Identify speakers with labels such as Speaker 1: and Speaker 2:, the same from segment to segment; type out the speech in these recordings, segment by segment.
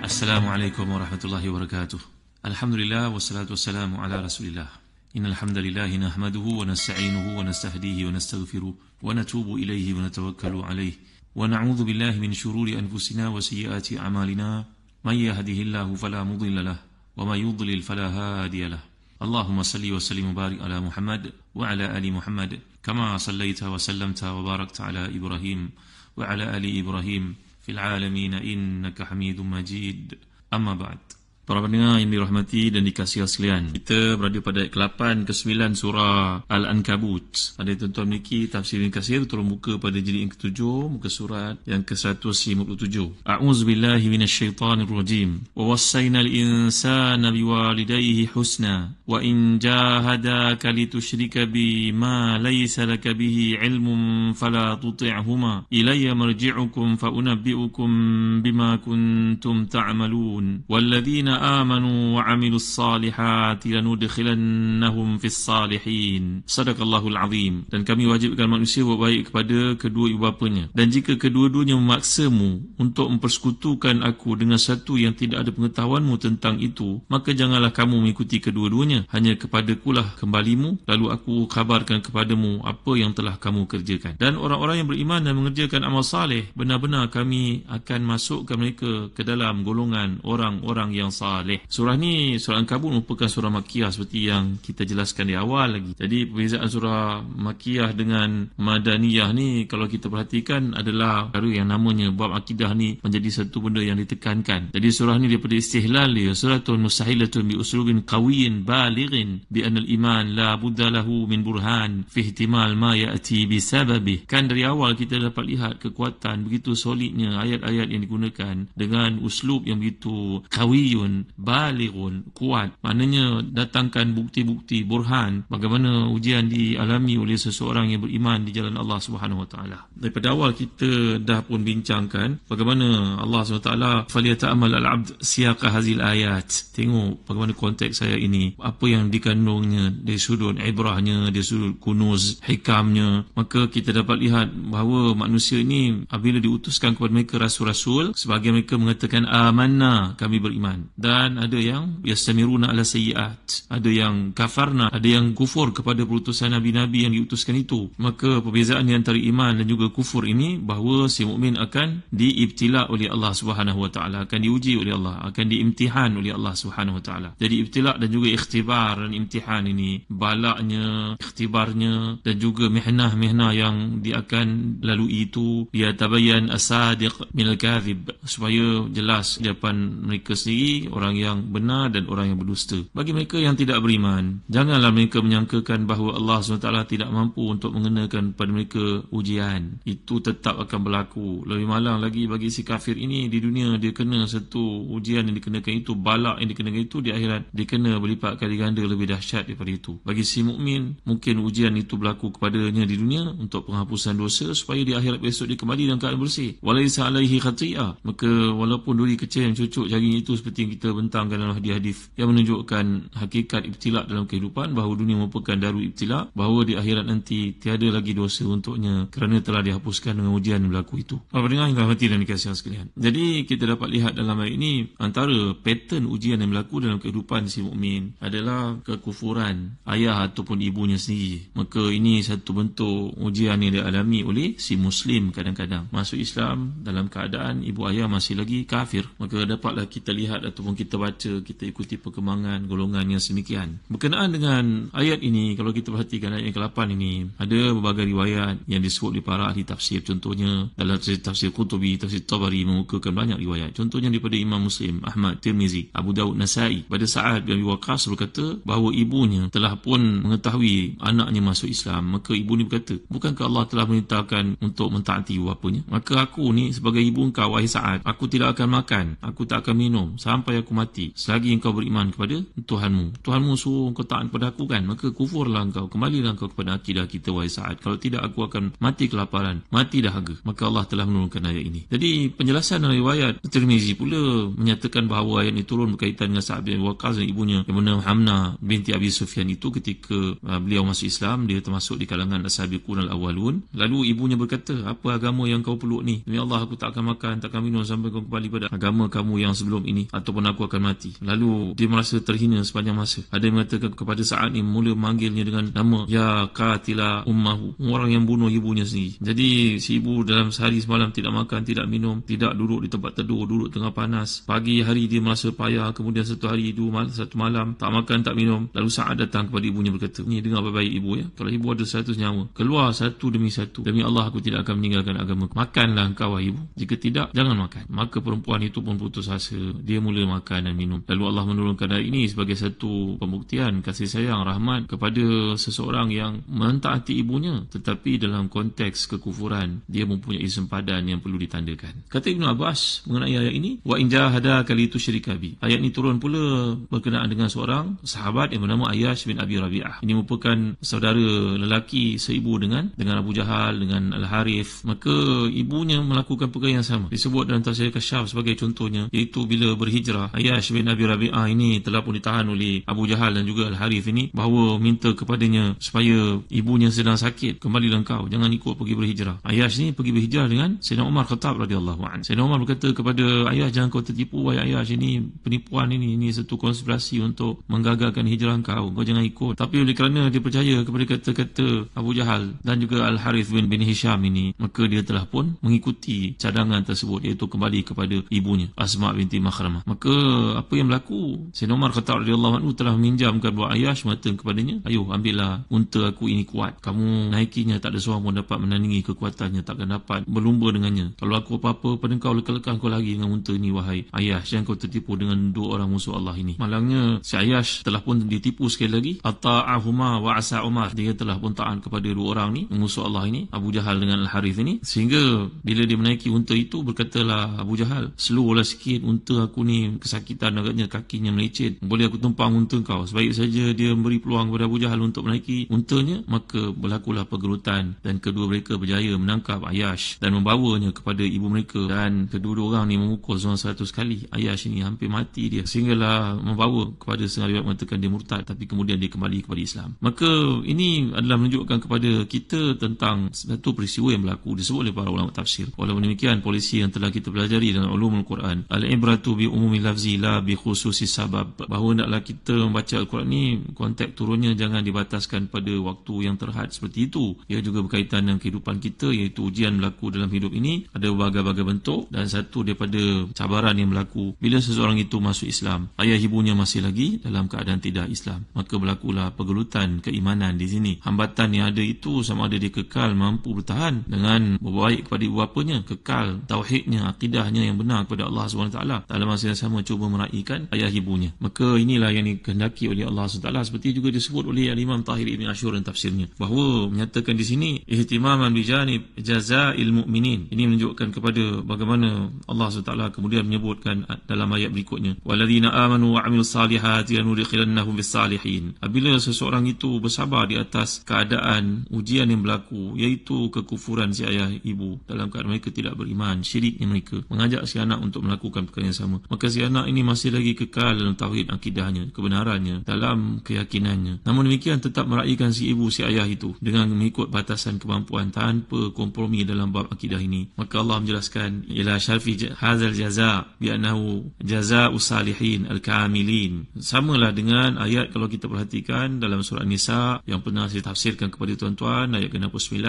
Speaker 1: Assalamualaikum warahmatullahi wabarakatuh. Alhamdulillah wassalatu wassalamu ala Rasulillah. Innal hamdalillah nahmaduhu wa nasta'inuhu wa nastahdihi wa nastaghfiruh wa natubu ilayhi wa natawakkalu alayhi wa na'udzu billahi min shururi anfusina wa sayyiati a'malina. May yahdihillahu fala mudilla lahu wa may yudlil fala hadiya lahu. Allahumma salli wa sallim wa barik ala Muhammad wa ala ali Muhammad kama sallaita wa sallamta wa barakta ala Ibrahim wa ala ali Ibrahim fil alamin innaka Hamidum Majid. Amma ba'd. Para pendengar yang dirahmati dan dikasihi sekalian, kita berada pada ayat ke-8 ke-9 surah Al-Ankabut. Pada tuan-tuan memiliki tafsir yang kasir, tolong buka pada jilid yang ke-7, muka surat yang ke-157. A'udzubillahi minasyaitanir rajim. Wa wassaynal insana biwalidayhi husna wa in jahadaka litusyrika bima laysa laka bihi ilmun fala tuti'huma ilayya marji'ukum fa unabbi'ukum bima kuntum ta'malun. Walladzina آمنوا وعملوا الصالحات لندخلنهم في الصالحين. Sadaqallahul azim. Dan kami wajibkan manusia buat baik kepada kedua ibu bapanya, dan jika kedua-duanya memaksamu untuk mempersekutukan aku dengan satu yang tidak ada pengetahuanmu tentang itu, maka janganlah kamu mengikuti kedua-duanya. Hanya kepadakulah kembalimu, lalu aku kabarkan kepadamu apa yang telah kamu kerjakan. Dan orang-orang yang beriman dan mengerjakan amal saleh, benar-benar kami akan masukkan mereka ke dalam golongan orang-orang yang saleh. Surah ni, surah Al-Ankabut merupakan surah Makkiyah seperti yang kita jelaskan di awal lagi. Jadi perbezaan surah Makkiyah dengan Madaniyah ni, kalau kita perhatikan, adalah perkara yang namanya bab akidah ni menjadi satu benda yang ditekankan. Jadi surah ni daripada istihlal dia, suratun mustahilatun bi uslubin qawiyyin balighin bi anna al-iman la budda lahu min burhan fi ihtimal ma ya'ti bi sababih. Kan dari awal kita dapat lihat kekuatan begitu solidnya ayat-ayat yang digunakan dengan uslub yang begitu qawiyun, balighun, kuat. Maknanya datangkan bukti-bukti, burhan, bagaimana ujian dialami oleh seseorang yang beriman di jalan Allah Subhanahu Wa Taala. Daripada awal kita dah pun bincangkan bagaimana Allah Subhanahu Wa Taala faliyata'amal al-'abd siyaqa hazil ayat. Tengok bagaimana konteks ayat ini, apa yang dikandungnya dari sudut ibrahnya, dari sudut kunuz hikamnya. Maka kita dapat lihat bahawa manusia ini apabila diutuskan kepada mereka rasul-rasul, sebahagian mereka mengatakan amanna, kami beriman. Dan ada yang yastamiruna ala sayyiat, ada yang kafarna, ada yang kufur kepada perutusan nabi-nabi yang diutuskan itu. Maka perbezaan di antara iman dan juga kufur ini, bahawa si mukmin akan diibtila oleh Allah Subhanahu Wa Taala, akan diuji oleh Allah, akan diimtihan oleh Allah Subhanahu Wa Taala. Jadi ibtila dan juga ikhtibar dan imtihan ini, balaknya, ikhtibarnya dan juga mihnah-mihnah yang dia akan lalui itu, dia tabayyan as-sadiq minal kadhib, supaya jelas di depan mereka sendiri orang yang benar dan orang yang berdusta. Bagi mereka yang tidak beriman, janganlah mereka menyangkakan bahawa Allah SWT tidak mampu untuk mengenakan pada mereka ujian. Itu tetap akan berlaku. Lebih malang lagi bagi si kafir ini, di dunia dia kena satu ujian yang dikenakan itu, balak yang dikenakan itu, di akhirat dia kena berlipat kali ganda lebih dahsyat daripada itu. Bagi si mukmin, mungkin ujian itu berlaku kepadanya di dunia untuk penghapusan dosa, supaya di akhirat besok dia kembali dalam keadaan bersih. Walaysa alaihi khati'ah. Maka walaupun duri kecil yang cucuk jaring itu, seperti yang kita bentangkan dalam hadis-hadis yang menunjukkan hakikat ibtila dalam kehidupan, bahawa dunia merupakan daru ibtila, bahawa di akhirat nanti tiada lagi dosa untuknya kerana telah dihapuskan dengan ujian yang berlaku itu. Para pendengar yang dirahmati dan dikasihi sekalian, jadi kita dapat lihat dalam ayat ini, antara pattern ujian yang berlaku dalam kehidupan si mukmin adalah kekufuran ayah ataupun ibunya sendiri. Maka ini satu bentuk ujian yang dialami oleh si muslim. Kadang-kadang masuk Islam dalam keadaan ibu ayah masih lagi kafir, maka dapatlah kita lihat ataupun kita baca, kita ikuti perkembangan golongan yang sedemikian. Berkenaan dengan ayat ini, kalau kita perhatikan ayat yang ke-8 ini, ada berbagai riwayat yang disebut oleh para ahli tafsir. Contohnya dalam tafsir Qutubi, tafsir Tabari mengukuhkan banyak riwayat. Contohnya daripada Imam Muslim, Ahmad, Tirmizi, Abu Daud, Nasai, pada Sa'ad bin Abi Waqqas berkata bahawa ibunya telah pun mengetahui anaknya masuk Islam. Maka ibu ni berkata, bukankah Allah telah merintahkan untuk mentaati bapanya? Maka aku ni sebagai ibu engkau, wahai Sa'ad, aku tidak akan makan, aku tak akan minum sampai sampai aku mati selagi engkau beriman kepada Tuhanmu. Tuhanmu suruh engkau taat kepada aku kan, maka kufurlah engkau, kembalilah engkau kepada akidah kita wahai Sa'ad. Kalau tidak aku akan mati kelaparan, mati dahaga. Maka Allah telah menurunkan ayat ini. Jadi penjelasan riwayat Tirmizi pula menyatakan bahawa ayat ini turun berkaitan dengan Sa'ad bin Waqqas dan ibunya yang bernama Hamnah binti Abi Sufyan itu ketika beliau masuk Islam. Dia termasuk di kalangan as-sabiqun al-awwalun. Lalu ibunya berkata, apa agama yang kau peluk ni? Demi Allah aku tak akan makan, tak akan minum sampai kau kembali pada agama kamu yang sebelum ini, ataupun aku akan mati. Lalu dia merasa terhina sepanjang masa. Ada yang mengatakan kepada Sa'ad ni, mula memanggilnya dengan nama ya qatila ummahu, orang yang bunuh ibunya sendiri. Jadi si ibu dalam sehari semalam tidak makan, tidak minum, tidak duduk di tempat teduh, duduk tengah panas. Pagi hari dia merasa payah, kemudian satu hari satu malam tak makan, tak minum. Lalu Sa'ad datang kepada ibunya berkata, ni dengar baik-baik ibu ya, kalau ibu ada 100 nyawa, keluar satu demi satu, demi Allah aku tidak akan meninggalkan agama. Makanlah engkau ibu, jika tidak jangan makan. Maka perempuan itu pun putus asa, dia mula makan dan minum. Lalu Allah menurunkan ayat ini sebagai satu pembuktian kasih sayang, rahmat kepada seseorang yang mentaati ibunya, tetapi dalam konteks kekufuran dia mempunyai sempadan yang perlu ditandakan. Kata Ibn Abbas mengenai ayat ini, wa in jahadaka li tusyrika bi. Ayat ini turun pula berkenaan dengan seorang sahabat yang bernama Ayyash bin Abi Rabi'ah. Ini merupakan saudara lelaki seibu dengan Abu Jahal, dengan Al-Harith. Maka ibunya melakukan perkara yang sama. Disebut dalam tafsir Kasyaf sebagai contohnya, iaitu bila berhijrah, Ayyash bin Abi Rabi'ah ini telah pun ditahan oleh Abu Jahal dan juga Al-Harith ini, bahawa minta kepadanya supaya ibunya sedang sakit, kembalilah engkau, jangan ikut pergi berhijrah. Ayyash ni pergi berhijrah dengan Sayyidina Umar Khattab radhiyallahu anhu. Sayyidina Umar berkata kepada Ayyash, jangan kau tertipu wahai Ayyash, ini penipuan, ini satu konspirasi untuk menggagalkan hijrah kau jangan ikut. Tapi oleh kerana dia percaya kepada kata-kata Abu Jahal dan juga Al-Harith bin Hisham ini, maka dia telah pun mengikuti cadangan tersebut, iaitu kembali kepada ibunya Asma binti Makhramah. Maka apa yang berlaku, Sayyidina Umar Khattab radhiyallahu anhu telah meminjamkan buah Ayyash, mengatakan kepadanya, ayo ambillah unta aku ini kuat, kamu naikinya, tak ada seorang pun dapat menandingi kekuatannya, takkan dapat berlumba dengannya. Kalau aku apa-apa pada kau, lekal-lekal kau lagi dengan unta ini wahai Ayyash, jangan kau tertipu dengan dua orang musuh Allah ini. Malangnya si Ayyash telah pun ditipu sekali lagi. Ata'ahuma wa asa Umar, dia telah pun taat kepada dua orang ni, musuh Allah ini, Abu Jahal dengan Al-Harith ini. Sehingga bila dia menaiki unta itu, berkatalah Abu Jahal, slowlah sikit, unta aku ni kesakitan agaknya, kakinya melecet, boleh aku tumpang unta kau. Sebaik saja dia memberi peluang kepada Abu Jahal untuk menaiki untanya, maka berlakulah pergerutan dan kedua mereka berjaya menangkap Ayyash dan membawanya kepada ibu mereka, dan kedua-dua orang ni memukul seorang 100 kali. Ayyash ini hampir mati dia, sehinggalah membawa kepada setengah riwayat mengatakan dia murtad, tapi kemudian dia kembali kepada Islam. Maka ini adalah menunjukkan kepada kita tentang satu peristiwa yang berlaku, disebut oleh para ulama tafsir. Walaupun demikian, polisi yang telah kita pelajari dalam ulumul Quran, al-ibratu bi umumi lafzi la bi khususi sabab, bahawa hendaklah kita membaca Al-Quran ni, konteks turunnya jangan dibataskan pada waktu yang terhad seperti itu. Ia juga berkaitan dengan kehidupan kita, iaitu ujian berlaku dalam hidup ini ada berbagai-bagai bentuk, dan satu daripada cabaran yang berlaku bila seseorang itu masuk Islam, ayah ibunya masih lagi dalam keadaan tidak Islam, maka berlakulah pergelutan keimanan di sini. Hambatan yang ada itu sama ada dia kekal mampu bertahan dengan berbaik kepada ibu bapanya, kekal tauhidnya, akidahnya yang benar kepada Allah SWT, dalam masa yang sama cuba meraihkan ayah ibunya. Maka inilah yang dikehendaki oleh Allah SWT, seperti juga disebut oleh Imam Tahir Ibn Ashur dan tafsirnya, bahawa menyatakan di sini ihtimaman bijanib jazail mu'minin. Ini menunjukkan kepada bagaimana Allah SWT kemudian menyebutkan dalam ayat berikutnya, walladzina amanu wa amilus salihati lanudkhilannahum bis salihin. Apabila seseorang itu bersabar di atas keadaan ujian yang berlaku, iaitu kekufuran si ayah ibu, dalam keadaan mereka tidak beriman, syiriknya mereka, mengajak si anak untuk melakukan perkara yang sama, maka si anak ini masih lagi kekal dalam tauhid akidahnya, kebenarannya, dalam keyakinannya. Namun demikian tetap meraihkan si ibu, si ayah itu dengan mengikut batasan kemampuan, tanpa kompromi dalam bab akidah ini. Maka Allah menjelaskan, ila syarfi hadzal jaza bi annahu jazaa'us salihin al-kamilin. Samalah dengan ayat, kalau kita perhatikan dalam surah Nisa yang pernah saya tafsirkan kepada tuan-tuan, ayat ke-69,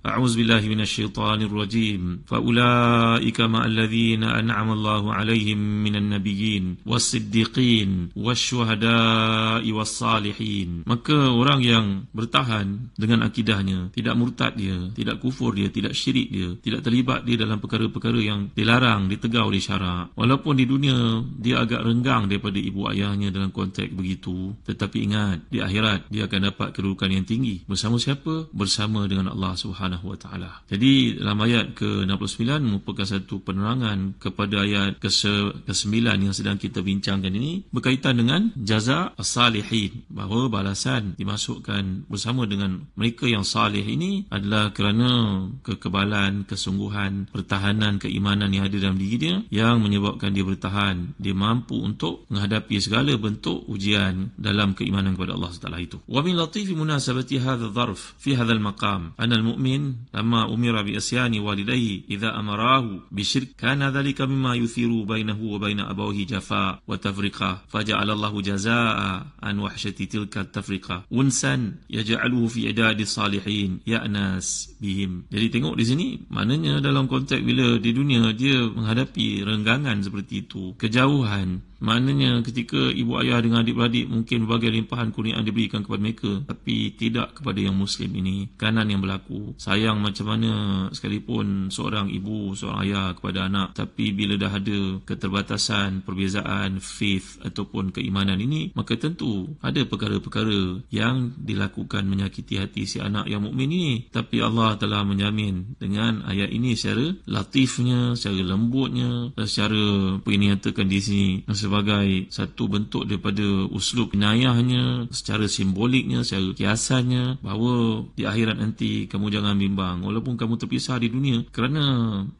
Speaker 1: a'udzubillahi minasyaitonir rajim, fa ulaika ma'al ladzina an'ama Allahu 'alaihim minan nabiyyin was-siddiqin wasyuhada'i was-salihin. Maka orang yang bertahan dengan akidahnya, tidak murtad dia, tidak kufur dia, tidak syirik dia, tidak terlibat dia dalam perkara-perkara yang dilarang, ditegau oleh syarak, walaupun di dunia dia agak renggang daripada ibu ayahnya dalam konteks begitu, tetapi ingat, di akhirat dia akan dapat kedudukan yang tinggi. Bersama siapa? Bersama dengan Allah Subhanahu Wa Taala. Jadi dalam ayat ke-69 merupakan satu penerangan kepada ayat ke-9 bahagian yang sedang kita bincangkan ini berkaitan dengan jaza as-salihin, bahawa balasan dimasukkan bersama dengan mereka yang salih ini adalah kerana kekebalan, kesungguhan, pertahanan keimanan yang ada dalam diri dia yang menyebabkan dia bertahan, dia mampu untuk menghadapi segala bentuk ujian dalam keimanan kepada Allah SWT itu. Wa min latifi munasabati hadha dharf fi hadha al-maqam anna al-mu'min lamma umira bi asyani walidayhi idza amarahu bi syirk kana dhalika mimma yuthiru bainahu wa baina abawihi jafa wa tafriqa faja'ala Allahu jazaa'a an wahshati tilka at-tafriqa unsan yaj'aluhu fi idadi salihin ya'nas bihim. Jadi tengok di sini, maknanya dalam konteks bila di dunia dia menghadapi renggangan seperti itu, kejauhan, maknanya ketika ibu ayah dengan adik-beradik mungkin berbagai limpahan kurniaan diberikan kepada mereka, tapi tidak kepada yang Muslim ini. Kanan yang berlaku. Sayang macam mana sekalipun seorang ibu, seorang ayah kepada anak, tapi bila dah ada keterbatasan, perbezaan faith ataupun keimanan ini, maka tentu ada perkara-perkara yang dilakukan menyakiti hati si anak yang mukmin ini. Tapi Allah telah menjamin dengan ayat ini secara latifnya, secara lembutnya, secara apa ini nyatakan di sini sebagai satu bentuk daripada uslub inayahnya, secara simboliknya, secara kiasannya, bahawa di akhirat nanti kamu jangan bimbang walaupun kamu terpisah di dunia kerana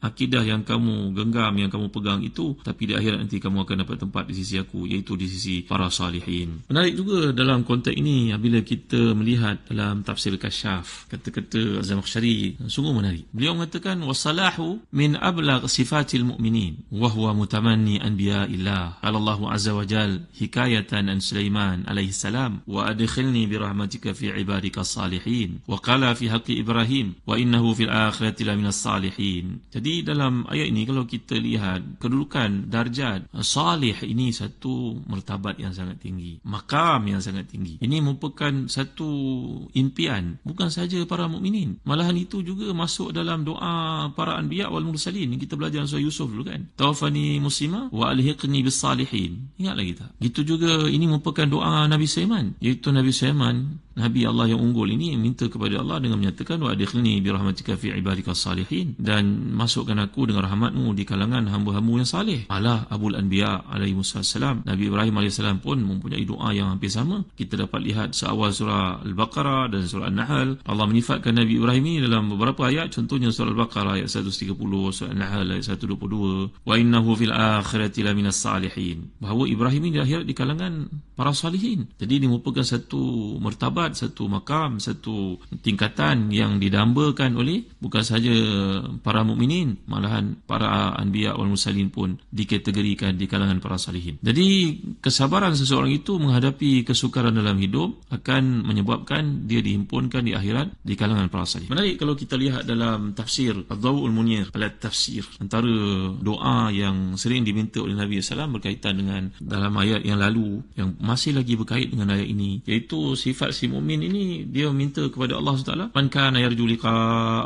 Speaker 1: akidah yang kamu genggam, yang kamu pegang itu, tapi di akhirat nanti kamu akan dapat tempat di sisi aku, iaitu di sisi para salihin. Menarik juga dalam konteks ini apabila kita melihat dalam tafsir Kasyaf, kata-kata Az-Zamakhsyari sungguh menarik. Beliau mengatakan wasalahu min ablagh sifatil mu'minin wa huwa mutamanni anbiya'illah. Allah Azza wa Jal hikayatan an Sulaiman alaihi salam wa adkhilni birahmatika fi ibadika salihin wa qala fi haqqi Ibrahim wa innahu fil akhirati laminas salihin. Jadi dalam ayat ini kalau kita lihat kedudukan darjat salih ini satu martabat yang sangat tinggi, makam yang sangat tinggi. Ini merupakan satu impian bukan saja para mukminin, malahan itu juga masuk dalam doa para anbiya wal mursalin. Kita belajar surah Yusuf dulu kan, tawaffani muslimah wa alhiqni bis salihin. Ingat lagi tak? Itu juga ini merupakan doa Nabi Sulaiman, iaitu Nabi Sulaiman, Nabi Allah yang unggul ini, minta kepada Allah dengan menyatakan wa adkhilni bi rahmatika fi ibadika salihin, dan masukkan aku dengan rahmatmu di kalangan hamba-hamba yang salih. Allah Abul Anbiya alaihi wassalam, Nabi Ibrahim alaihi salam pun mempunyai doa yang hampir sama. Kita dapat lihat seawal surah Al-Baqarah dan surah An-Nahl, Allah menyifatkan Nabi Ibrahim ini dalam beberapa ayat, contohnya surah Al-Baqarah ayat 130, surah An-Nahl ayat 122, wa innahu fil akhirati laminas salihin, bahawa Ibrahim ini di akhirat di kalangan para salihin. Jadi ini merupakan satu martabat, satu makam, satu tingkatan yang didambakan oleh bukan sahaja para mukminin, malahan para anbiya wal mursalin pun dikategorikan di kalangan para salihin. Jadi kesabaran seseorang itu menghadapi kesukaran dalam hidup akan menyebabkan dia dihimpunkan di akhirat di kalangan para salihin. Menarik kalau kita lihat dalam tafsir Ad-Daw'ul Munir ala tafsir, antara doa yang sering diminta oleh Nabi SAW berkaitan dengan dalam ayat yang lalu yang masih lagi berkait dengan ayat ini, iaitu sifat si mukmin ini, dia minta kepada Allah SWT, man kana yarju liqa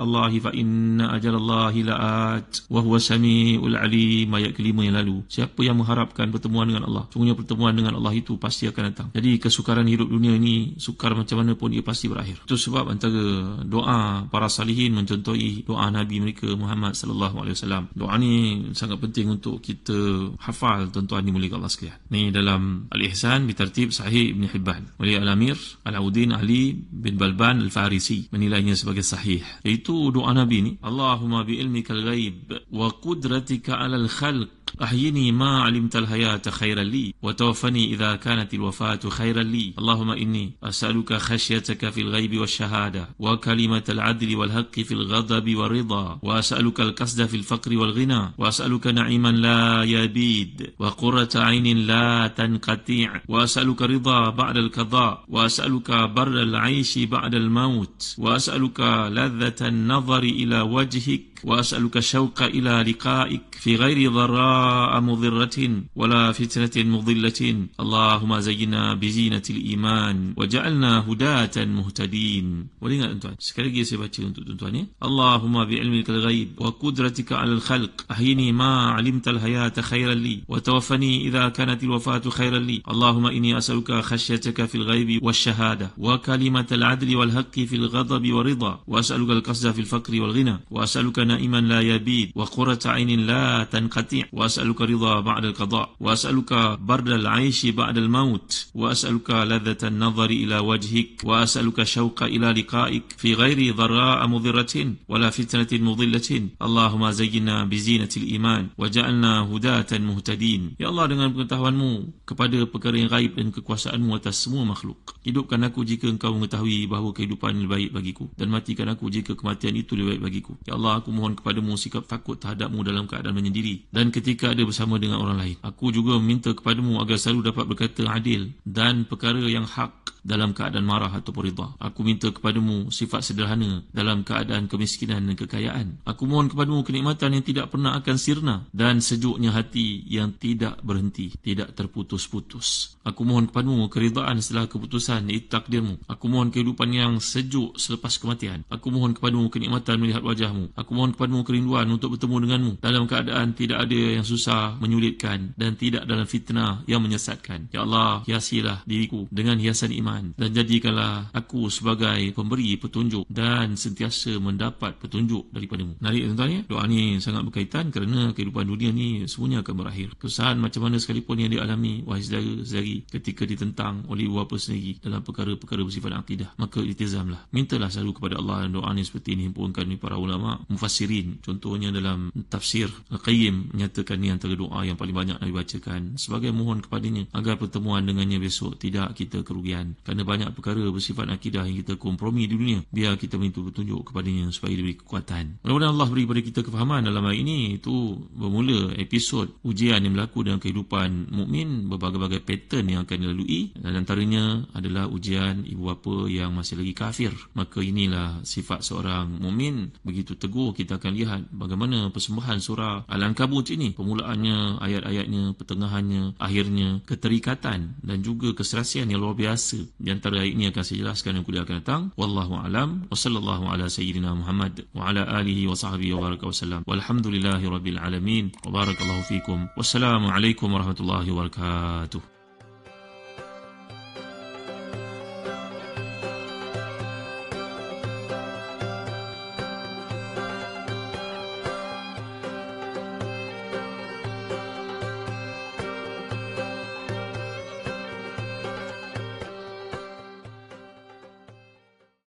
Speaker 1: Allahi fa inna ajalallahi la'at wa huwa samiul alim, ayat kelima yang lalu. Siapa yang mengharapkan pertemuan dengan Allah, sungguhnya pertemuan dengan Allah itu pasti akan datang. Jadi kesukaran hidup dunia ini, sukar macam mana pun, ia pasti berakhir. Itu sebab antara doa para salihin mencontohi doa Nabi mereka Muhammad sallallahu alaihi wasallam. Doa ni sangat penting untuk kita hafal, tuan-tuan dimuliakan Allah sekalian. Ni dalam Al-Ihsan bitartib Sahih Ibn Hibban, oleh Al-Amir Alauddin Ali bin Balban Al-Farisi menilainya sebagai sahih, iaitu doa Nabi ni, Allahumma bi ilmikal ghaib wa qudratika alal khalq أحيني ما علمت الحياة خيرا لي وتوفني إذا كانت الوفاة خيرا لي اللهم إني أسألك خشيتك في الغيب والشهادة وكلمة العدل والحق في الغضب والرضا وأسألك القصد في الفقر والغنى وأسألك نعيما لا يبيد وقرة عين لا تنقطع وأسألك رضا بعد القضاء وأسألك بر العيش بعد الموت وأسألك لذة النظر إلى وجهك وأسألك الشوق إلى لقائك في غير ضراء مضرة ولا فتنة مضلة اللهم زينا بزينة الإيمان وجعلنا هداة مهتدين. Boleh tak tuan-tuan? Sekali lagi saya baca untuk tuan-tuan ya. Allahumma bi'ilmikal ghaib wa qudratika 'alal khalq ahyini ma 'alimtal hayata khairan li wa tawaffani idza kanatil wafatu khairan li. Allahumma inni as'aluka khashyataka fil ghaibi wasyahada wa kalimatal 'adli wal haqqi fil ghadabi waridha wa as'aluka al qasda fil faqri wal ghina wa as'aluka نائما لا يبيد وقرة عين لا تنقطع وأسألك وأسألك رضا بعد القضاء وأسألك برد العيش بعد الموت وأسألك لذة النظر إلى وجهك وأسألك شوق إلى لقائك في غير ضراء مضرة ولا فتنة مضلة اللهم زينا بزينة الإيمان وجعلنا هداة مهتدين. Ya Allah, dengan pengetahuanmu kepada perkara yang gaib dan kekuasaanmu atas semua makhluk, hidupkan aku jika engkau mengetahui bahawa kehidupan lebih baik bagiku, dan matikan aku jika kematian itu lebih baik bagiku. Ya Allah, aku mohon kepadamu sikap takut terhadapmu dalam keadaan menyendiri dan ketika ada bersama dengan orang lain. Aku juga meminta kepadamu agar selalu dapat berkata adil dan perkara yang hak dalam keadaan marah ataupun rida. Aku minta kepadamu sifat sederhana dalam keadaan kemiskinan dan kekayaan. Aku mohon kepadamu kenikmatan yang tidak pernah akan sirna dan sejuknya hati yang tidak berhenti, tidak terputus-putus. Aku mohon kepadamu keridaan setelah keputusan itu takdirmu. Aku mohon kehidupan yang sejuk selepas kematian. Aku mohon kepadamu kenikmatan melihat wajahmu. Aku mohon kepadamu kerinduan untuk bertemu denganmu dalam keadaan tidak ada yang susah, menyulitkan dan tidak dalam fitnah yang menyesatkan. Ya Allah, hiasilah diriku dengan hiasan iman dan jadikanlah aku sebagai pemberi petunjuk dan sentiasa mendapat petunjuk daripadamu. Menarik tuan-tuan ya, doa ni sangat berkaitan kerana kehidupan dunia ni semuanya akan berakhir. Kesusahan macam mana sekalipun yang dialami wahai saudara-saudari ketika ditentang oleh ibu bapa sendiri dalam perkara-perkara bersifat akidah, maka iltizamlah, mintalah selalu kepada Allah. Dan doa ni seperti ini himpunkan oleh para ulama mufassirin. Contohnya dalam tafsir Al-Qayyim menyatakan ni antara doa yang paling banyak Nabi bacakan sebagai mohon kepadanya agar pertemuan dengannya besok tidak kita kerugian. Kerana banyak perkara bersifat akidah yang kita kompromi di dunia, biar kita minta petunjuk kepadanya supaya diberi kekuatan. Mudah-mudahan Allah beri kepada kita kefahaman dalam hal ini. Itu bermula episod ujian yang berlaku dalam kehidupan mukmin, berbagai-bagai pattern yang akan dilalui. Dan antaranya adalah ujian ibu bapa yang masih lagi kafir. Maka inilah sifat seorang mukmin. Begitu teguh kita akan lihat bagaimana persembahan surah Al-Ankabut ini, permulaannya, ayat-ayatnya, pertengahannya, akhirnya, keterikatan dan juga keserasian yang luar biasa. Di antara ayat ini akan saya jelaskan yang kuliah akan datang. Wallahu a'lam wa sallallahu ala sayyidina Muhammad wa ala alihi wa sahbihi wa baraka wa sallam. Walhamdulillahi rabbil alamin wa barakallahu fikum. Wassalamu alaikum warahmatullahi wabarakatuh.